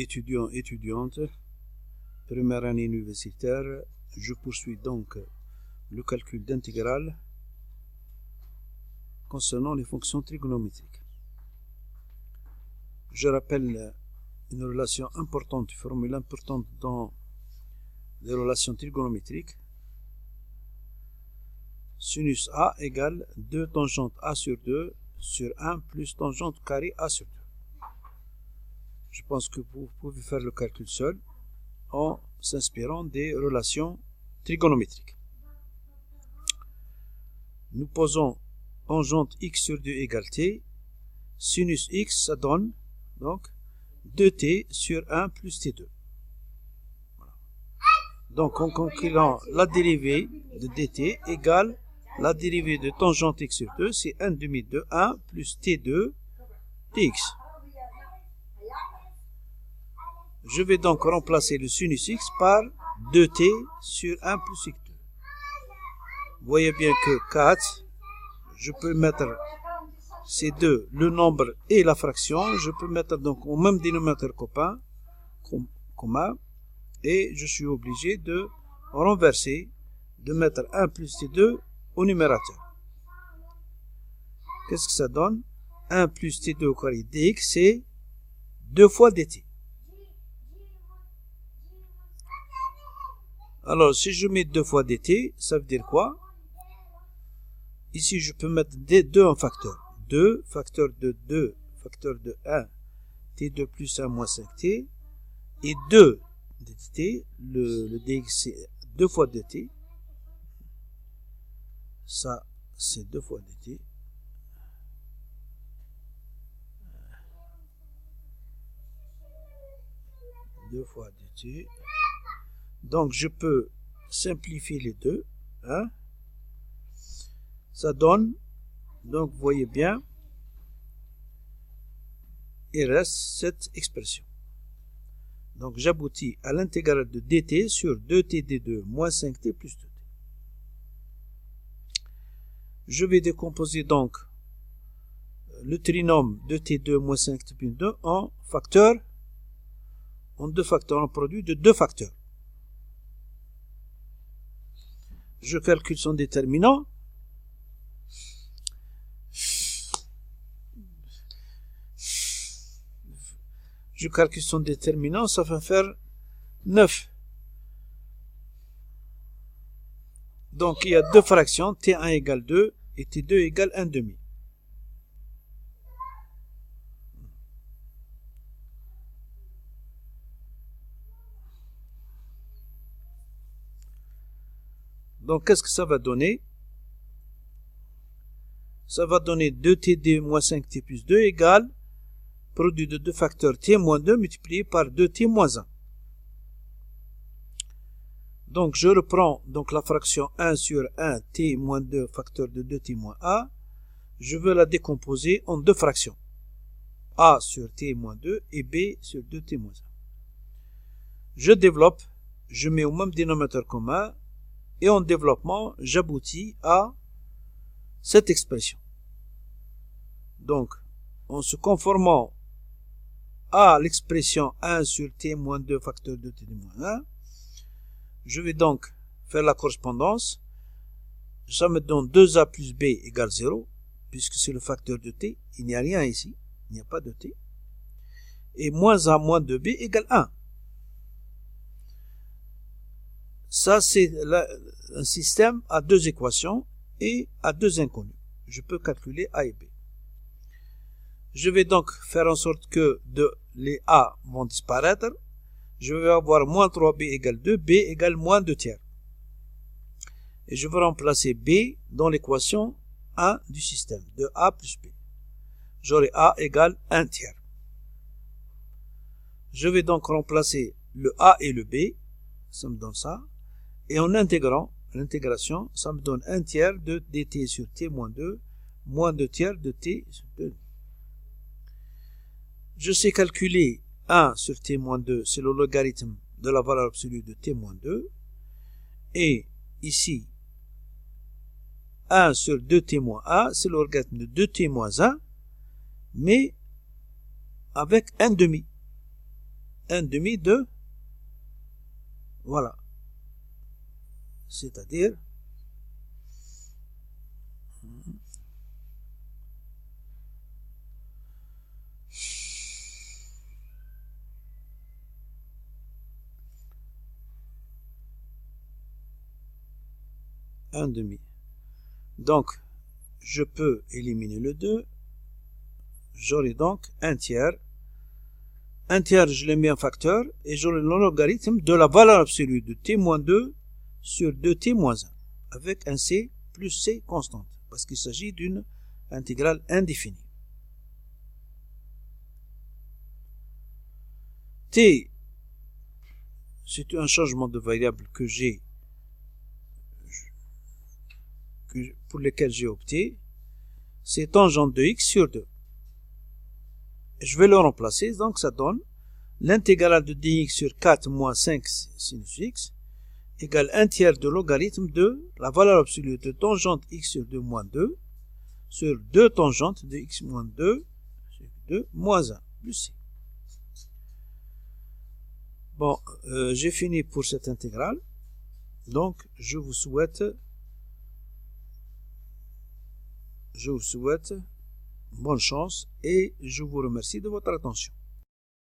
étudiants, étudiantes, première année universitaire, je poursuis donc le calcul d'intégrale concernant les fonctions trigonométriques. Je rappelle une relation importante, une formule importante dans les relations trigonométriques. Sinus A égale 2 tangentes A sur 2 sur 1 plus tangente carré A sur 2. Je pense que vous pouvez faire le calcul seul en s'inspirant des relations trigonométriques. Nous posons tangente x sur 2 égale t. Sinus x, ça donne donc 2t sur 1 plus t2. Voilà. Donc en calculant la dérivée de dt égale la dérivée de tangente x sur 2, c'est 1 demi de 1 plus t2 dx. Je vais donc remplacer le sinus x par 2t sur 1 plus x2. Vous voyez bien que 4, je peux mettre ces deux, le nombre et la fraction, je peux mettre donc au même dénominateur commun, et je suis obligé de renverser, de mettre 1 plus t2 au numérateur. Qu'est-ce que ça donne? 1 plus t2 au carré dx, c'est 2 fois dt. Alors, si je mets 2 fois dt, ça veut dire quoi? Ici, je peux mettre 2 en facteur. 2, facteur de 2, facteur de 1, t2 plus 1 moins 5t, et 2 dt, le dx c'est 2 fois dt, ça c'est 2 fois dt, donc je peux simplifier les deux, hein? Ça donne, donc vous voyez bien, il reste cette expression. Donc j'aboutis à l'intégrale de dt sur 2t d2 moins 5t plus 2t. Je vais décomposer donc le trinôme de t2 moins 5t plus 2 en facteurs, en deux facteurs, en produit de deux facteurs. Je calcule son déterminant. Je calcule son déterminant, ça va faire 9. Donc il y a deux fractions, t1 égale 2 et t2 égale 1 demi. Donc qu'est-ce que ça va donner? Ça va donner 2t2 moins 5t plus 2 égale produit de deux facteurs t moins 2 multiplié par 2t moins 1. Donc je reprends donc la fraction 1 sur 1 t moins 2 facteur de 2t moins 1. Je veux la décomposer en deux fractions. A sur t moins 2 et b sur 2t moins 1. Je développe, je mets au même dénominateur commun et en développement j'aboutis à cette expression. Donc en se conformant à l'expression 1 sur t moins 2 facteur de t moins 1, je vais donc faire la correspondance. Ça me donne 2a plus b égale 0, puisque c'est le facteur de t, il n'y a rien ici, il n'y a pas de t. Et moins a moins 2b égale 1. Ça, c'est un système à deux équations et à deux inconnus. Je peux calculer a et b. Je vais donc faire en sorte que les a vont disparaître. Je vais avoir moins 3b égale 2, b égale moins 2 tiers. Et je vais remplacer b dans l'équation 1 du système, de a plus b. J'aurai a égale 1 tiers. Je vais donc remplacer le a et le b, ça me donne ça. Et en intégrant l'intégration, ça me donne 1 tiers de dt sur t moins 2, moins 2 tiers de t sur 2. Je sais calculer 1 sur t moins 2, c'est le logarithme de la valeur absolue de t moins 2. Et ici, 1 sur 2t moins 1, c'est le logarithme de 2t moins 1, mais avec 1 demi. 1 demi de, voilà, c'est-à-dire un demi. Donc, je peux éliminer le 2. J'aurai donc un tiers. Un tiers, je l'ai mis en facteur, et j'aurai le logarithme de la valeur absolue de t-2 sur 2t-1, avec un c plus c constante, parce qu'il s'agit d'une intégrale indéfinie. T, c'est un changement de variable que j'ai, pour lequel j'ai opté, c'est tangente de x sur 2. Je vais le remplacer, donc ça donne l'intégrale de dx sur 4 moins 5 sinus x égale 1 tiers de logarithme de la valeur absolue de tangente x sur 2 moins 2 sur 2 tangentes de x moins 2 sur 2 moins 1 plus c. Bon, j'ai fini pour cette intégrale. Donc, je vous souhaite bonne chance et je vous remercie de votre attention.